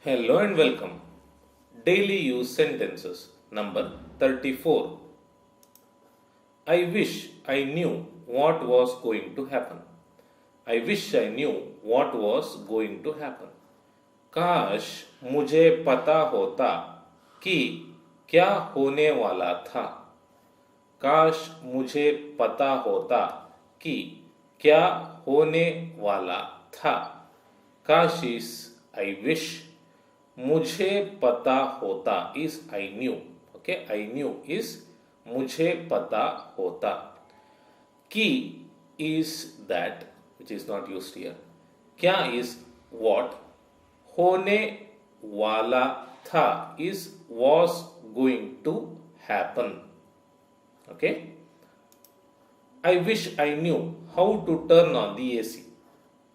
Hello and welcome. Daily use sentences number 34. I wish I knew what was going to happen. I wish I knew what was going to happen. काश मुझे पता होता कि क्या होने वाला था. काश मुझे पता होता कि क्या होने वाला था. काश इज आई विश. मुझे पता होता is I new. Okay, I knew is मुझे पता होता. कि is that which is not used here. क्या इज व्हाट. होने वाला था is was going to happen. Okay. I wish I knew how to turn on the AC.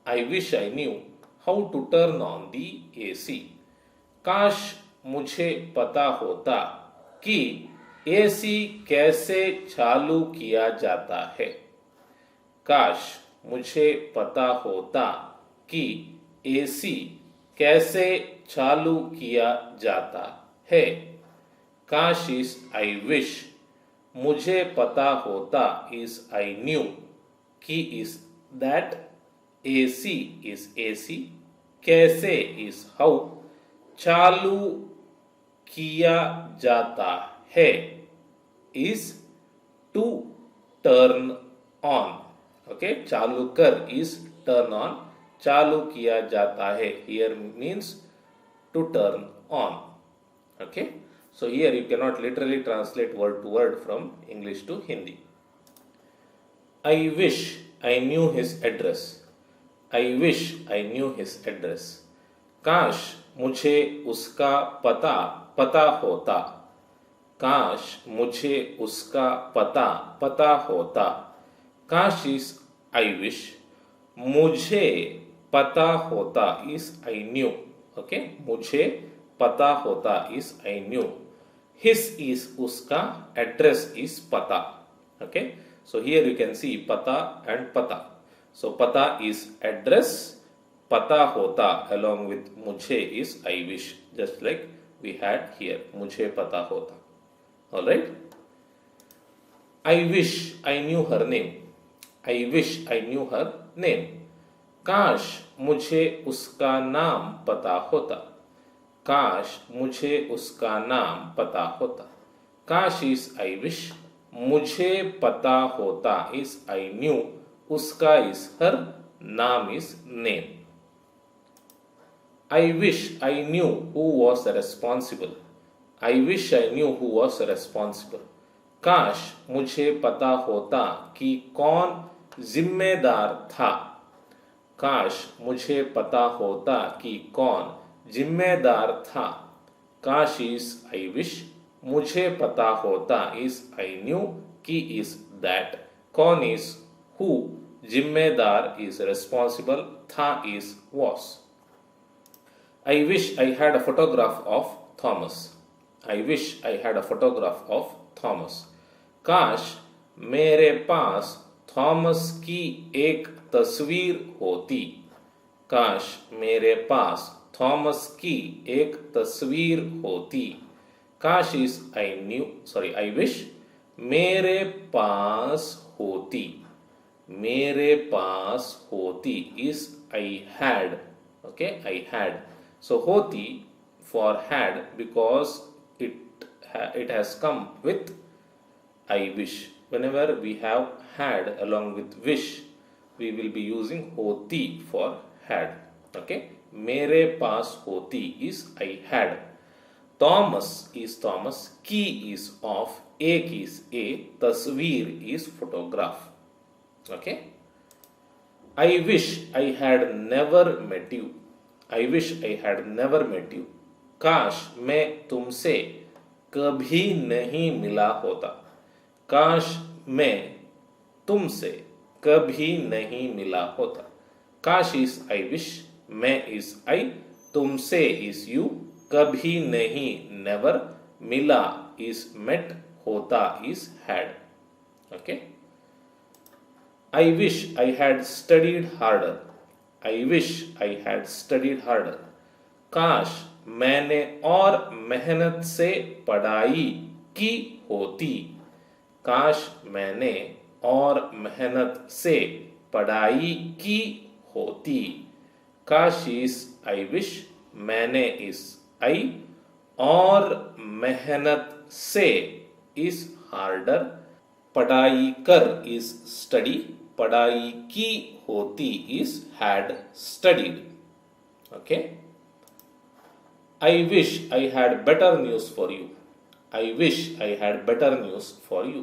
I wish I knew how to turn on the AC. काश मुझे पता होता कि AC कैसे चालू किया जाता है. काश मुझे पता होता कि एसी कैसे चालू किया जाता है. काश इज आई विश. मुझे पता होता इज आई न्यू. की is that. AC is AC. कैसे इज हाउ. चालू किया जाता है is to turn on. Okay, चालू कर इज टर्न ऑन. चालू किया जाता है here means to turn on. Okay, so here you cannot literally translate word to word from English to Hindi. I wish I knew his address. I wish I knew his address. काश मुझे उसका पता होता. काश मुझे उसका पता होता. काश इज आई विश. मुझे पता होता इज आई न्यू. ओके, मुझे पता होता is I new. His is उसका. एड्रेस इज पता. Okay, so here you can see पता एंड पता. सो पता इज एड्रेस. पता होता along with मुझे is I wish, just like we had here. मुझे पता होता. All right. I wish I knew her name. I wish I knew her name. काश मुझे उसका नाम पता होता. काश मुझे उसका नाम पता होता. काश इज आई विश. मुझे पता होता इज आई न्यू. उसका इज हर. नाम is name. I wish I knew who was responsible. I wish I knew who was responsible. काश मुझे पता होता कि कौन जिम्मेदार था. काश मुझे पता होता कि कौन जिम्मेदार था. काश इज आई विश. मुझे पता होता इज आई न्यू. की इज दैट. कौन इज हु. जिम्मेदार इज रिस्पॉन्सिबल. था is was. I wish I had a photograph of Thomas. I wish I had a photograph of Thomas. काश मेरे पास थॉमस की एक तस्वीर होती. काश मेरे पास थॉमस की एक तस्वीर होती. काश इज आई विश. मेरे पास होती. मेरे पास होती is I had. Okay, I had. So hoti for had because it has come with I wish. Whenever we have had along with wish, we will be using hoti for had. Okay, mere paas hoti is I had. Thomas is Thomas. Ki is of. Ek is a. Tasveer is photograph. Okay. I wish I had never met you. I wish I had never met you. काश मैं तुमसे कभी नहीं मिला होता. काश मैं तुमसे कभी नहीं मिला होता. काश इज आई विश. मैं इज आई. तुमसे इज यू. कभी नहीं नेवर. मिला इज मेट. होता is had. Okay. I wish I had studied harder. I wish I had studied harder. काश मैंने और मेहनत से पढ़ाई की होती। काश मैंने और मेहनत से पढ़ाई की होती। काश इस आई विश, मैंने इस आई, और मेहनत से इस हार्डर, पढ़ाई कर इस स्टडी, पढ़ाई की होती इस had studied. Okay, I wish I had better news for you. I wish I had better news for you.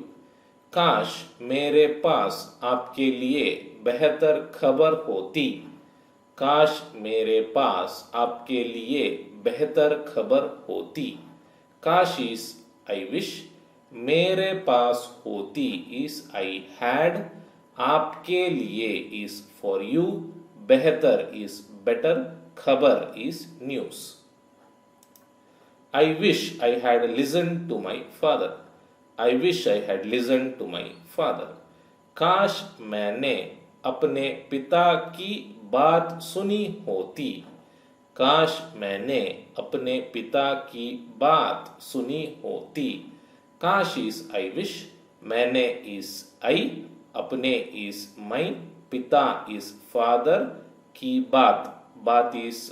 काश मेरे पास आपके लिए बेहतर खबर होती। काश मेरे पास आपके लिए बेहतर खबर होती। काश इस आई विश, मेरे पास होती इस आई हैड, आपके लिए इस फॉर यू, बेहतर इस बेटर, खबर इस news. I wish I had listened to my father. I wish I had listened to my father. काश मैंने अपने पिता की बात सुनी होती। काश मैंने अपने पिता की बात सुनी होती। काश इस आई विश, मैंने इस आई, अपने इस माई, पिता इस फादर की बात इस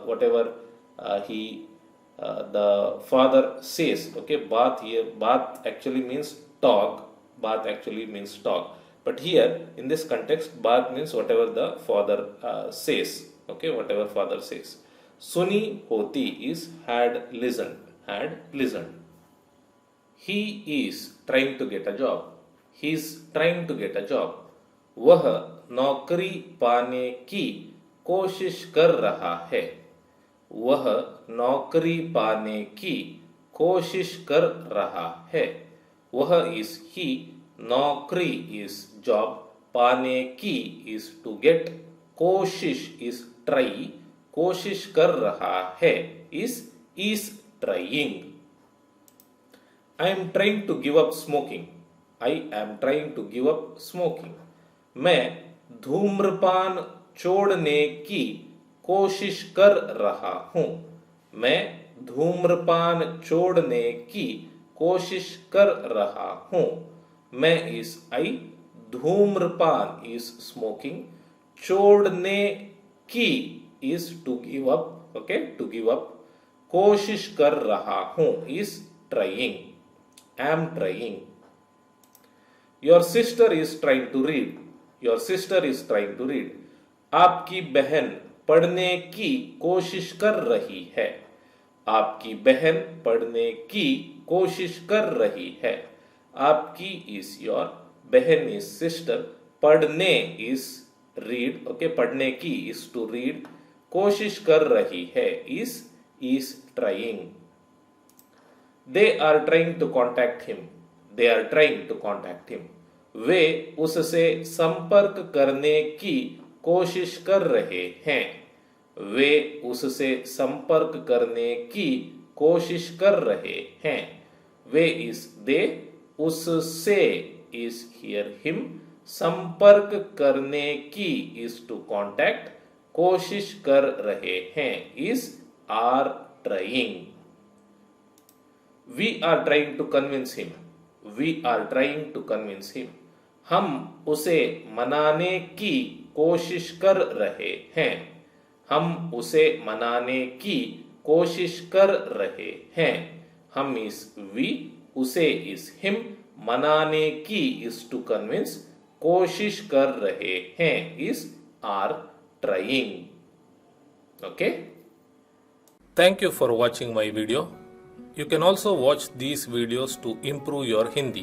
whatever he the father says. Okay, bath here, bath actually means talk. Bath actually means talk, but here in this context bath means whatever the father says. Okay, whatever father says. Suni hoti is had listened. He is trying to get a job. He is trying to get a job. वह नौकरी पाने की कोशिश कर रहा है। वह नौकरी पाने की कोशिश कर रहा है। वह इस ही, नौकरी इस जॉब, पाने की इस टू गेट, कोशिश इस ट्राई, कोशिश कर रहा है is trying. I am trying to give up smoking. I am trying to give up smoking. मैं धूम्रपान छोड़ने की कोशिश कर रहा हूं। मैं धूम्रपान छोड़ने की कोशिश कर रहा हूं। मैं इस आई, धूम्रपान इस स्मोकिंग, छोड़ने की is to give up, okay, to give up, कोशिश कर रहा हूं is trying, am trying. Your sister is trying to read. Your sister is trying to read. आपकी बहन पढ़ने की कोशिश कर रही है। आपकी बहन पढ़ने की कोशिश कर रही है। आपकी इस योर, बहन इस सिस्टर, पढ़ने इस रीड, ओके, पढ़ने की इस टू रीड, कोशिश कर रही है is trying. They are trying to contact him. They are trying to contact him. वे उससे संपर्क करने की कोशिश कर रहे हैं। वे उससे संपर्क करने की कोशिश कर रहे हैं। वे इस दे, उससे इस हियर हिम, संपर्क करने की इस टू कॉन्टैक्ट, कोशिश कर रहे हैं is are trying. We are trying to convince him. We are trying to convince him. हम उसे मनाने की कोशिश कर रहे हैं। हम उसे मनाने की कोशिश कर रहे हैं। हम इस वी, उसे इस हिम, मनाने की इस टू कन्विंस, कोशिश कर रहे हैं is are trying. Okay, thank you for watching my video. You can also watch these videos to improve your Hindi.